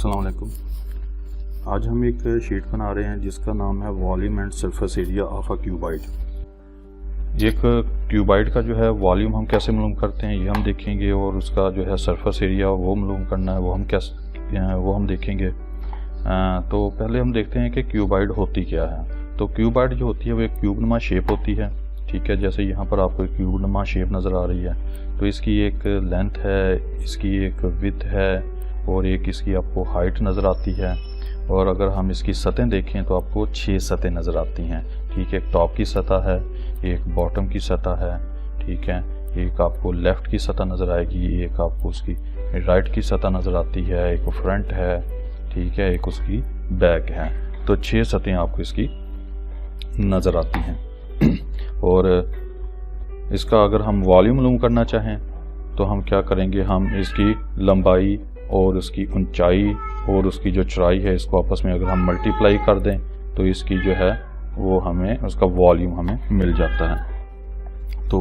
अस्सलाम वालेकुम। आज हम एक शीट बना रहे हैं जिसका नाम है volume and surface area of a cuboid. एक क्यूबाइड का जो है वॉल्यूम हम कैसे मालूम करते हैं ये हम देखेंगे, और उसका जो है सरफेस एरिया वो मालूम करना है वो हम देखेंगे। तो पहले हम देखते हैं कि क्यूबाइड होती क्या है। तो क्यूबाइड जो होती है वो एक क्यूबनुमा शेप होती है, ठीक है। जैसे यहाँ पर आपको एक क्यूबनुमा शेप नज़र आ रही है, तो इसकी एक लेंथ है, इसकी एक विड्थ है और एक इसकी आपको हाइट नज़र आती है। और अगर हम इसकी सतहें देखें तो आपको 6 सतहें नज़र आती हैं, ठीक है। एक टॉप की सतह है, एक बॉटम की सतह है, ठीक है। एक आपको लेफ़्ट की सतह नज़र आएगी, एक आपको उसकी राइट की सतह नज़र आती है, एक फ्रंट है, ठीक है, एक उसकी बैक है। तो 6 सतहें आपको इसकी नज़र आती हैं। और इसका अगर हम वॉल्यूम मालूम करना चाहें तो हम क्या करेंगे, हम इसकी लंबाई और उसकी ऊंचाई और उसकी जो चौड़ाई है इसको आपस में अगर हम मल्टीप्लाई कर दें तो इसकी जो है वो हमें उसका वॉल्यूम हमें मिल जाता है। तो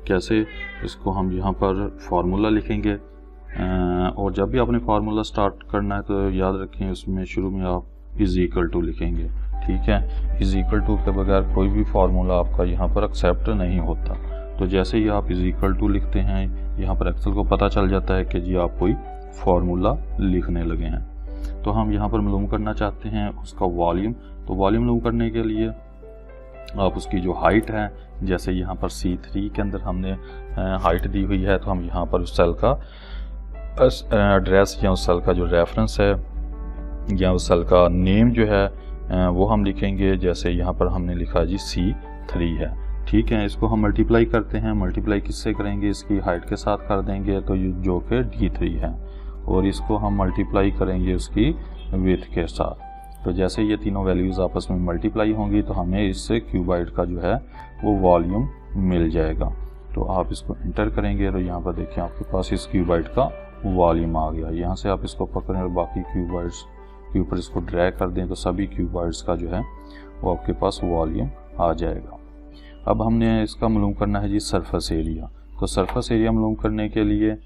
कैसे, इसको हम यहाँ पर फार्मूला लिखेंगे। और जब भी आपने फार्मूला स्टार्ट करना है तो याद रखें उसमें शुरू में आप इज इक्वल टू लिखेंगे, ठीक है। इज इक्वल टू के बगैर कोई भी फार्मूला आपका यहाँ पर एक्सेप्ट नहीं होता। तो जैसे ही आप इज इक्वल टू लिखते हैं यहाँ पर एक्सेल को पता चल जाता है कि जी आप कोई फार्मूला लिखने लगे हैं। तो हम यहाँ पर मालूम करना चाहते हैं उसका वॉल्यूम। तो वॉल्यूम मालूम करने के लिए आप उसकी जो हाइट है, जैसे यहाँ पर C3 के अंदर हमने हाइट दी हुई है, तो हम यहाँ पर उस सेल का एड्रेस या उस सेल का जो रेफरेंस है या उस सेल का नेम जो है वो हम लिखेंगे। जैसे यहाँ पर हमने लिखा जी C3 है, ठीक है। इसको हम मल्टीप्लाई करते हैं। मल्टीप्लाई किससे करेंगे, इसकी हाइट के साथ कर देंगे तो जो कि D3 है, और इसको हम मल्टीप्लाई करेंगे उसकी विड्थ के साथ। तो जैसे ये तीनों वैल्यूज़ आपस में मल्टीप्लाई होंगी तो हमें इससे क्यूबाइड का जो है वो वॉल्यूम मिल जाएगा। तो आप इसको इंटर करेंगे तो यहाँ पर देखिए आपके पास इस क्यूबाइड का वॉल्यूम आ गया। यहाँ से आप इसको पकड़ें और बाकी क्यूबाइड्स के ऊपर इसको ड्रैग कर दें तो सभी क्यूबाइड्स का जो है वो आपके पास वॉल्यूम आ जाएगा। अब हमने इसका मालूम करना है जी सरफेस एरिया। तो सरफेस एरिया मालूम करने के लिए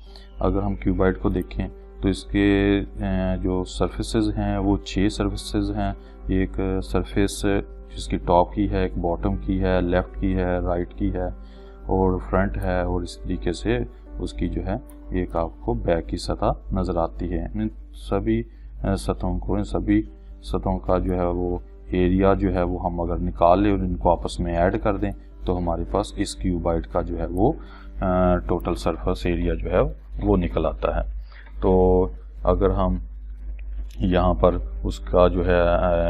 अगर हम क्यूबाइड को देखें तो इसके जो सरफेसेस हैं वो 6 सरफेसेस हैं। एक सरफेस जिसकी टॉप की है, एक बॉटम की है, लेफ़्ट की है, राइट की है और फ्रंट है, और इस तरीके से उसकी जो है एक आपको बैक की सतह नज़र आती है। इन सभी सतहों का जो है वो एरिया जो है वो हम अगर निकाल लें और इनको आपस में ऐड कर दें तो हमारे पास इस क्यूबाइड का जो है वो टोटल सरफेस एरिया जो है वो निकल आता है। तो अगर हम यहाँ पर उसका जो है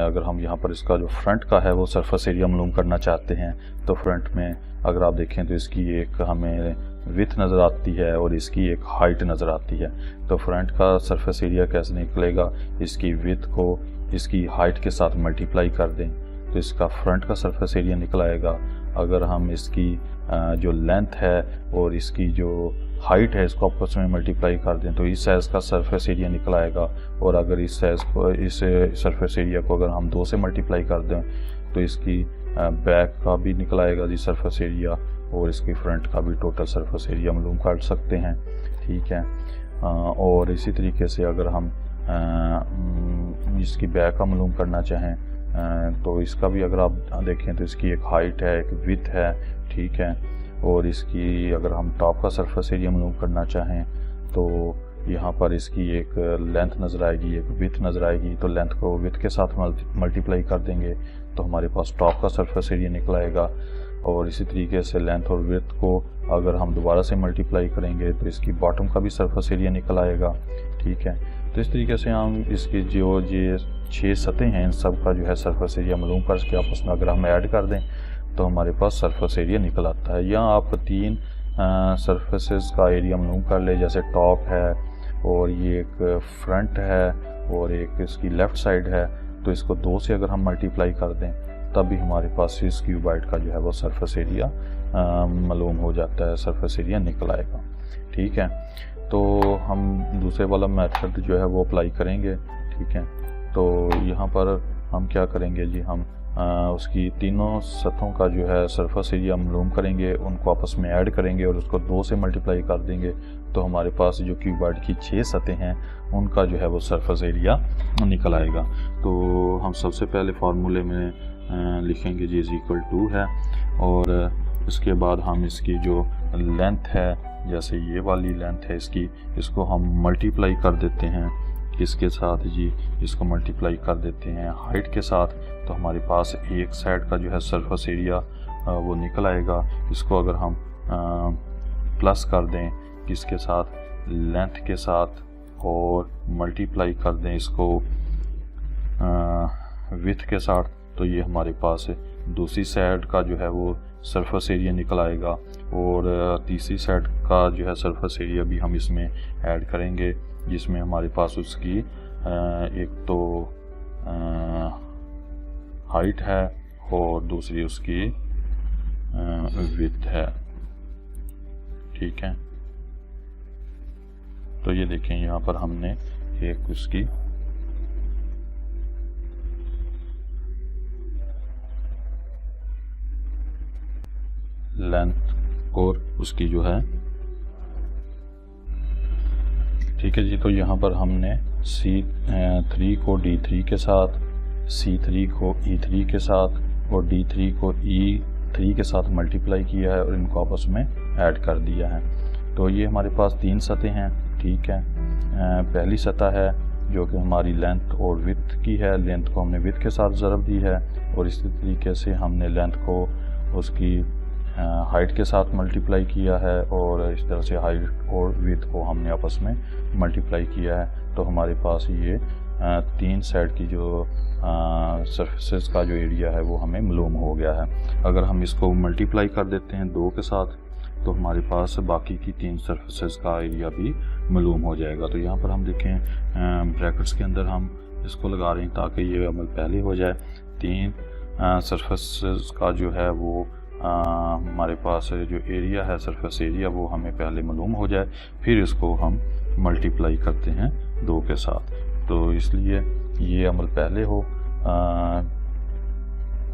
अगर हम यहाँ पर इसका जो फ्रंट का है वो सरफेस एरिया मालूम करना चाहते हैं तो फ्रंट में अगर आप देखें तो इसकी एक हमें विड्थ नज़र आती है और इसकी एक हाइट नज़र आती है। तो फ्रंट का सरफेस एरिया कैसे निकलेगा, इसकी विड्थ को इसकी हाइट के साथ मल्टीप्लाई कर दें तो इसका फ्रंट का सरफेस एरिया निकल आएगा। अगर हम इसकी जो लेंथ है और इसकी जो हाइट है इसको आपस में मल्टीप्लाई कर दें तो इस साइज़ का सरफेस एरिया निकल आएगा। और अगर इस सरफेस एरिया को अगर हम 2 से मल्टीप्लाई कर दें तो इसकी बैक का भी निकल आएगा जी सरफेस एरिया, और इसकी फ्रंट का भी टोटल सरफेस एरिया मालूम कर सकते हैं, ठीक है। और इसी तरीके से अगर हम इसकी बैक का मालूम करना चाहें तो इसका भी अगर आप देखें तो इसकी एक हाइट है, एक विड्थ है, ठीक है। और इसकी अगर हम टॉप का सरफेस एरिया मालूम करना चाहें तो यहाँ पर इसकी एक लेंथ नज़र आएगी, एक विड्थ नज़र आएगी। तो लेंथ को विड्थ के साथ मल्टीप्लाई कर देंगे तो हमारे पास टॉप का सरफेस एरिया निकल आएगा। और इसी तरीके से लेंथ और विड्थ को अगर हम दोबारा से मल्टीप्लाई करेंगे तो इसकी बॉटम का भी सरफेस एरिया निकल आएगा, ठीक है। तो इस तरीके से हम इसकी जो ये 6 सतहें हैं इन सब का जो है सरफेस एरिया मालूम करके आपस में अगर हम ऐड कर दें तो हमारे पास सरफेस एरिया निकल आता है। या आप 3 सरफेसेस का एरिया मालूम कर ले, जैसे टॉप है और ये एक फ्रंट है और एक इसकी लेफ़्ट साइड है, तो इसको 2 से अगर हम मल्टीप्लाई कर दें तब भी हमारे पास इस क्यूबाइड का जो है वो सरफेस एरिया मालूम हो जाता है, सरफेस एरिया निकल आएगा, ठीक है। तो हम दूसरे वाला मेथड जो है वो अप्लाई करेंगे, ठीक है। तो यहाँ पर हम क्या करेंगे जी, हम उसकी तीनों सतहों का जो है सरफेस एरिया मालूम करेंगे, उनको आपस में ऐड करेंगे और उसको 2 से मल्टीप्लाई कर देंगे, तो हमारे पास जो क्यूबॉइड की 6 सतहें हैं उनका जो है वो सरफेस एरिया निकल आएगा। तो हम सबसे पहले फार्मूले में लिखेंगे जी इज इक्वल टू है, और उसके बाद हम इसकी जो लेंथ है, जैसे ये वाली लेंथ है इसको हम मल्टीप्लाई कर देते हैं किसके साथ जी, इसको मल्टीप्लाई कर देते हैं हाइट के साथ, तो हमारे पास एक साइड का जो है सरफेस एरिया वो निकल आएगा। इसको अगर हम प्लस कर दें किसके साथ, लेंथ के साथ, और मल्टीप्लाई कर दें इसको विड्थ के साथ, तो ये हमारे पास दूसरी साइड का जो है वो सरफेस एरिया निकल आएगा। और तीसरी साइड का जो है सरफेस एरिया भी हम इसमें ऐड करेंगे, जिसमें हमारे पास उसकी एक तो हाइट है और दूसरी उसकी विड्थ है। ठीक है, तो ये देखें यहाँ पर हमने एक उसकी लेंथ और उसकी जो है, ठीक है जी। तो यहाँ पर हमने C3 को D3 के साथ, C3 को E3 के साथ और D3 को E3 के साथ मल्टीप्लाई किया है और इनको आपस में ऐड कर दिया है। तो ये हमारे पास 3 सतहें हैं। ठीक है, पहली सतह है जो कि हमारी लेंथ और विड्थ की है, लेंथ को हमने विड्थ के साथ ज़रब दी है, और इसी तरीके से हमने लेंथ को उसकी हाइट के साथ मल्टीप्लाई किया है, और इस तरह से हाइट और विड्थ को हमने आपस में मल्टीप्लाई किया है। तो हमारे पास ये 3 साइड की जो सरफेसेस का जो एरिया है वो हमें मालूम हो गया है। अगर हम इसको मल्टीप्लाई कर देते हैं 2 के साथ, तो हमारे पास बाकी की 3 सरफेसेस का एरिया भी मालूम हो जाएगा। तो यहाँ पर हम देखें ब्रैकेट्स के अंदर हम इसको लगा रहे हैं ताकि ये अमल पहले हो जाए। 3 सरफेसेस का जो है वो हमारे पास जो एरिया है, सरफेस एरिया, वो हमें पहले मालूम हो जाए, फिर इसको हम मल्टीप्लाई करते हैं 2 के साथ। तो इसलिए ये अमल पहले हो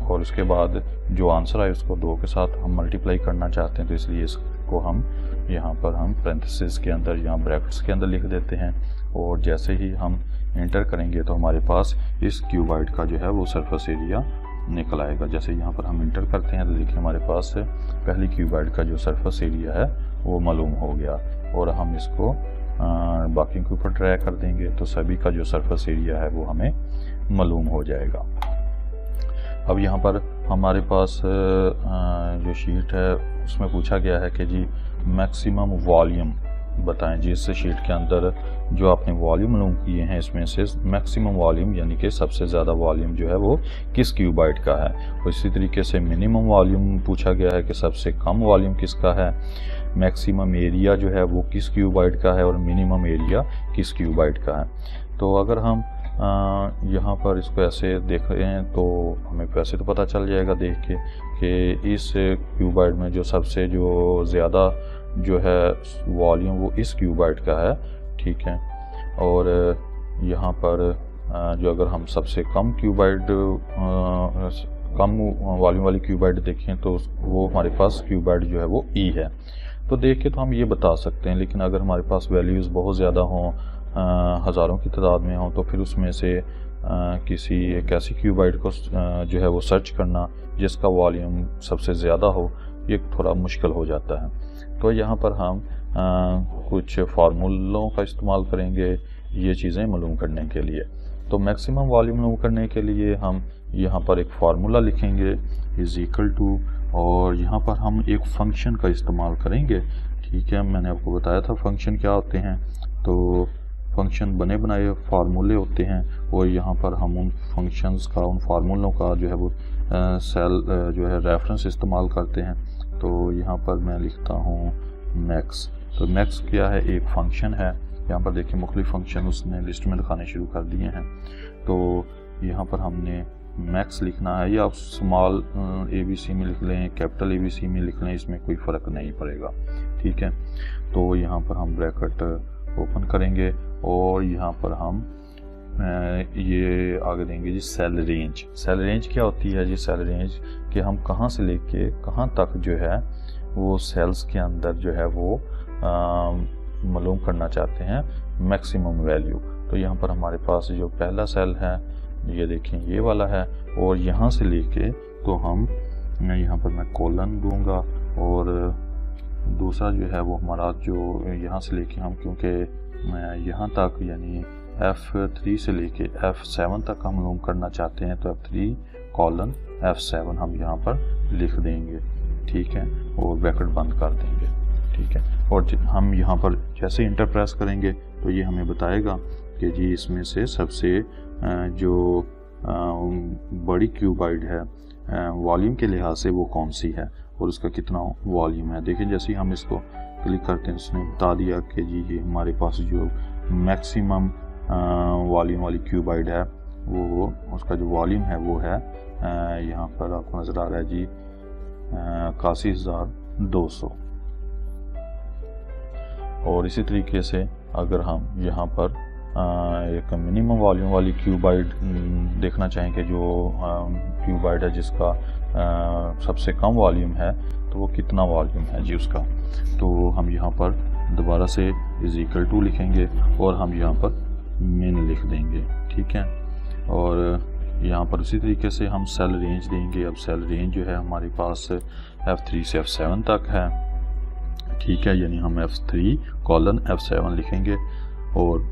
और उसके बाद जो आंसर आए उसको 2 के साथ हम मल्टीप्लाई करना चाहते हैं, तो इसलिए इसको हम यहाँ पर हम पैरेंथेसिस के अंदर या ब्रैकेट्स के अंदर लिख देते हैं, और जैसे ही हम एंटर करेंगे तो हमारे पास इस क्यूबॉइड का जो है वो सरफेस एरिया निकल आएगा। जैसे यहाँ पर हम इंटर करते हैं तो देखिए हमारे पास पहली क्यूबॉइड का जो सरफेस एरिया है वो मालूम हो गया, और हम इसको बाकी के ऊपर ड्रैग कर देंगे तो सभी का जो सरफेस एरिया है वो हमें मालूम हो जाएगा। अब यहाँ पर हमारे पास जो शीट है उसमें पूछा गया है कि जी मैक्सिमम वॉल्यूम बताएं जी। इस शीट के अंदर जो आपने वॉल्यूम मालूम किए हैं इसमें से मैक्सिमम वॉल्यूम यानी कि सबसे ज़्यादा वॉल्यूम जो है वो किस क्यूबॉइड का है, और इसी तरीके से मिनिमम वॉल्यूम पूछा गया है कि सबसे कम वॉल्यूम किसका है, मैक्सिमम एरिया जो है वो किस क्यूबॉइड का है और मिनिमम एरिया किस क्यूबॉइड का है। तो अगर हम यहाँ पर इसको ऐसे देख रहे हैं तो हमें वैसे तो पता चल जाएगा देख के कि इस क्यूबॉइड में जो सबसे जो ज़्यादा जो है वॉल्यूम वो इस क्यूबॉइड का है। ठीक है, और यहाँ पर जो अगर हम सबसे कम क्यूबॉइड कम वॉल्यूम वाली क्यूबॉइड देखें तो वो हमारे पास क्यूबॉइड जो है वो ई है। तो देख के तो हम ये बता सकते हैं, लेकिन अगर हमारे पास वैल्यूज़ बहुत ज़्यादा हों, हज़ारों की तादाद में हों, तो फिर उसमें से किसी एक ऐसी क्यूबॉइड को जो है वो सर्च करना जिसका वॉल्यूम सबसे ज़्यादा हो, ये थोड़ा मुश्किल हो जाता है। तो यहाँ पर हम कुछ फार्मूलों का इस्तेमाल करेंगे ये चीज़ें मालूम करने के लिए। तो मैक्सिमम वॉल्यूम मालूम करने के लिए हम यहाँ पर एक फार्मूला लिखेंगे इज़ इक्वल टू, और यहाँ पर हम एक फंक्शन का इस्तेमाल करेंगे। ठीक है, मैंने आपको बताया था फंक्शन क्या होते हैं। तो फंक्शन बने बनाए फार्मूले होते हैं, और यहाँ पर हम उन फंक्शंस का, उन फार्मूलों का जो है वो सेल जो है रेफरेंस इस्तेमाल करते हैं। तो यहाँ पर मैं लिखता हूँ मैक्स। तो मैक्स क्या है, एक फंक्शन है। यहाँ पर देखिए मुख्तलिफ फंक्शन उसने लिस्ट में दिखाने शुरू कर दिए हैं। तो यहाँ पर हमने मैक्स लिखना है, या आप स्मॉल ABC में लिख लें, कैपिटल ABC में लिख लें, इसमें कोई फ़र्क नहीं पड़ेगा। ठीक है, तो यहाँ पर हम ब्रैकेट ओपन करेंगे और यहाँ पर हम ये आगे देंगे जी सेल रेंज। सेल रेंज क्या होती है जी? सेल रेंज कि हम कहाँ से लेके कहाँ तक जो है वो सेल्स के अंदर जो है वो मालूम करना चाहते हैं मैक्सिमम वैल्यू। तो यहाँ पर हमारे पास जो पहला सेल है ये देखें ये वाला है, और यहाँ से लेके तो हम यहाँ पर मैं कोलन दूंगा, और दूसरा जो है वो हमारा जो यहाँ से लेके हम क्योंकि यहाँ तक यानी F3 से लेके F7 तक हम मालूम करना चाहते हैं, तो F3 कोलन F7 हम यहाँ पर लिख देंगे, ठीक है, और ब्रैकेट बंद कर देंगे, ठीक है। और हम यहाँ पर जैसे इंटर प्रेस करेंगे तो ये हमें बताएगा कि जी इसमें से सबसे जो बड़ी क्यूबाइड है वॉल्यूम के लिहाज से वो कौन सी है और उसका कितना वॉल्यूम है। देखिए जैसे ही हम इसको क्लिक करते हैं उसने बता दिया कि जी ये हमारे पास जो मैक्सिमम वॉल्यूम वाली क्यूबाइड है वो उसका जो वॉल्यूम है वो है यहाँ पर आपको नज़र आ रहा है जी 81,200। और इसी तरीके से अगर हम यहाँ पर एक मिनिमम वॉल्यूम वाली क्यूबाइड देखना चाहेंगे, जो क्यूबाइड है जिसका सबसे कम वॉल्यूम है, तो वो कितना वॉल्यूम है जी उसका, तो हम यहाँ पर दोबारा से इज इक्वल टू लिखेंगे और हम यहाँ पर min लिख देंगे, ठीक है। और यहाँ पर उसी तरीके से हम सेल रेंज देंगे। अब सेल रेंज जो है हमारे पास F3 से F7 तक है, ठीक है, यानी हम F3 कोलन F7 लिखेंगे और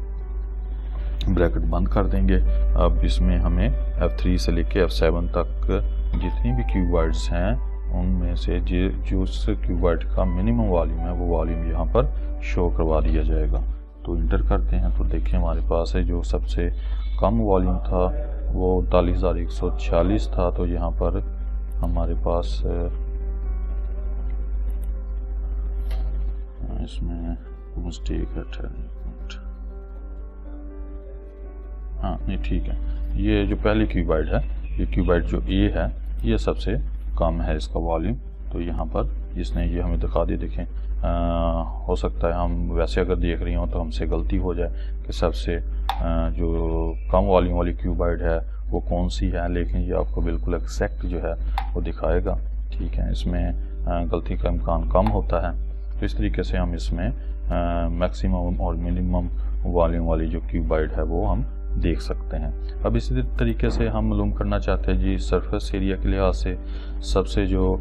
ब्रैकेट बंद कर देंगे। अब इसमें हमें F3 से लेके F7 तक जितनी भी क्यूबाइड्स हैं उनमें से जो उस क्यूबाइड का मिनिमम वॉल्यूम है वो वॉल्यूम यहाँ पर शो करवा दिया जाएगा। तो इंटर करते हैं तो देखिए हमारे पास है जो सबसे कम वॉल्यूम था वो 39,146 था। तो यहाँ पर हमारे पास इसमें मिस्टेक है, हाँ नहीं ठीक है, ये जो पहली क्यूबाइड है ये क्यूबाइड जो ए है ये सबसे कम है इसका वॉल्यूम। तो यहाँ पर जिसने ये हमें दिखा दी, देखें हो सकता है हम वैसे अगर देख रही हों तो हमसे गलती हो जाए कि सबसे जो कम वॉल्यूम वाली क्यूबाइड है वो कौन सी है, लेकिन ये आपको बिल्कुल एक्जैक्ट जो है वो दिखाएगा, ठीक है। इसमें गलती का इम्कान कम होता है। तो इस तरीके से हम इसमें मैक्सिमम और मिनिमम वॉल्यूम वाली जो क्यूबाइड है वो हम देख सकते हैं। अब इसी तरीके से हम मालूम करना चाहते हैं जी सरफेस एरिया के लिहाज से सबसे जो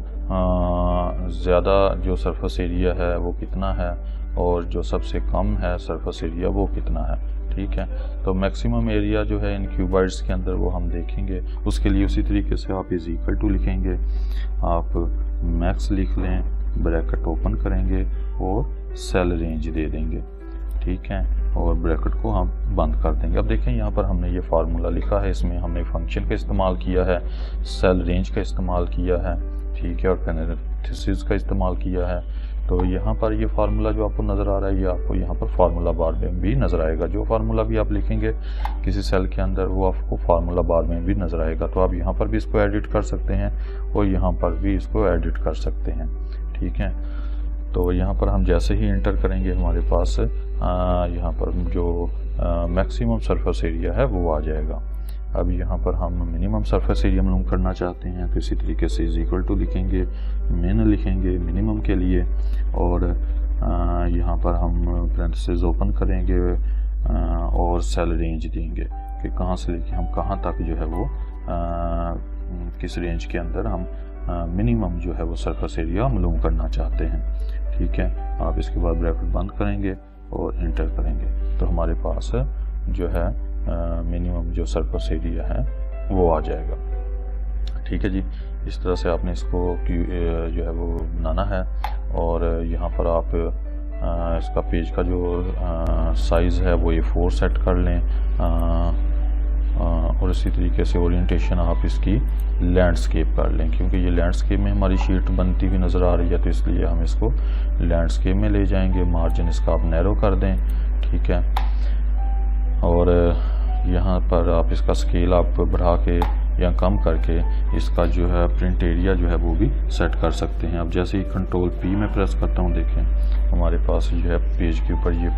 ज़्यादा जो सरफेस एरिया है वो कितना है और जो सबसे कम है सरफेस एरिया वो कितना है, ठीक है। तो मैक्सिमम एरिया जो है इन क्यूबाइड्स के अंदर वो हम देखेंगे। उसके लिए उसी तरीके से आप इज इक्वल टू लिखेंगे, आप मैक्स लिख लें, ब्रैकेट ओपन करेंगे और सेल रेंज दे देंगे, ठीक है, और ब्रैकेट को हम बंद कर देंगे। अब देखें यहाँ पर हमने ये फार्मूला लिखा है, इसमें हमने फंक्शन का इस्तेमाल किया है, सेल रेंज का इस्तेमाल किया है, ठीक है, और पैरेंथेसिस का इस्तेमाल किया है। तो यहाँ पर ये फार्मूला जो आपको नज़र आ रहा है ये आपको यहाँ पर फार्मूला बार में भी नज़र आएगा। जो फार्मूला भी आप लिखेंगे किसी सेल के अंदर वो आपको फार्मूला बार में भी नज़र आएगा। तो आप यहाँ पर भी इसको एडिट कर सकते हैं और यहाँ पर भी इसको एडिट कर सकते हैं, ठीक है। तो यहाँ पर हम जैसे ही इंटर करेंगे हमारे पास यहाँ पर जो मैक्सिमम सरफेस एरिया है वो आ जाएगा। अब यहाँ पर हम मिनिमम सरफेस एरिया मालूम करना चाहते हैं तो इसी तरीके से इज इक्वल टू लिखेंगे, min लिखेंगे मिनिमम के लिए, और यहाँ पर हम पैरेंथेसिस ओपन करेंगे और सेल रेंज देंगे कि कहाँ से लेके हम कहाँ तक जो है वो किस रेंज के अंदर हम मिनिमम जो है वो सरफेस एरिया मालूम करना चाहते हैं, ठीक है। आप इसके बाद ब्रैकेट बंद करेंगे और इंटर करेंगे तो हमारे पास जो है मिनिमम जो सरफेस एरिया है वो आ जाएगा, ठीक है जी। इस तरह से आपने इसको जो है वो बनाना है। और यहाँ पर आप इसका पेज का जो साइज़ है वो A4 सेट कर लें और इसी तरीके से ओरिएंटेशन आप इसकी लैंडस्केप कर लें, क्योंकि ये लैंडस्केप में हमारी शीट बनती हुई नज़र आ रही है तो इसलिए हम इसको लैंडस्केप में ले जाएंगे। मार्जिन इसका आप नैरो कर दें, ठीक है, और यहाँ पर आप इसका स्केल आप बढ़ा के या कम करके इसका जो है प्रिंट एरिया जो है वो भी सेट कर सकते हैं। अब जैसे ही कंट्रोल P में प्रेस करता हूँ देखें हमारे पास जो है पेज के ऊपर ये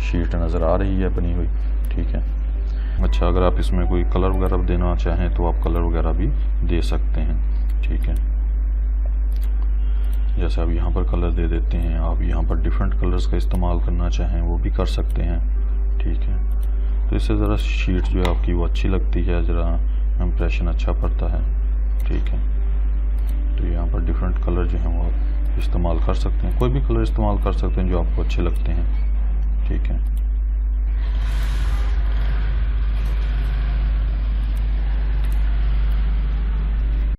शीट नज़र आ रही है बनी हुई, ठीक है। अच्छा अच्छा, अगर आप इसमें कोई कलर वगैरह देना चाहें तो आप कलर वगैरह भी दे सकते हैं। ठीक है, जैसे आप यहाँ पर कलर दे देते हैं, आप यहाँ पर डिफरेंट कलर्स का इस्तेमाल करना चाहें वो भी कर सकते हैं। ठीक है, तो इससे ज़रा शीट जो है आपकी वो अच्छी लगती है, ज़रा इम्प्रेशन अच्छा पड़ता है। ठीक है, तो यहाँ पर डिफरेंट कलर जो हैं वो आप इस्तेमाल कर सकते हैं, कोई भी कलर इस्तेमाल कर सकते हैं जो आपको अच्छे लगते हैं। ठीक है।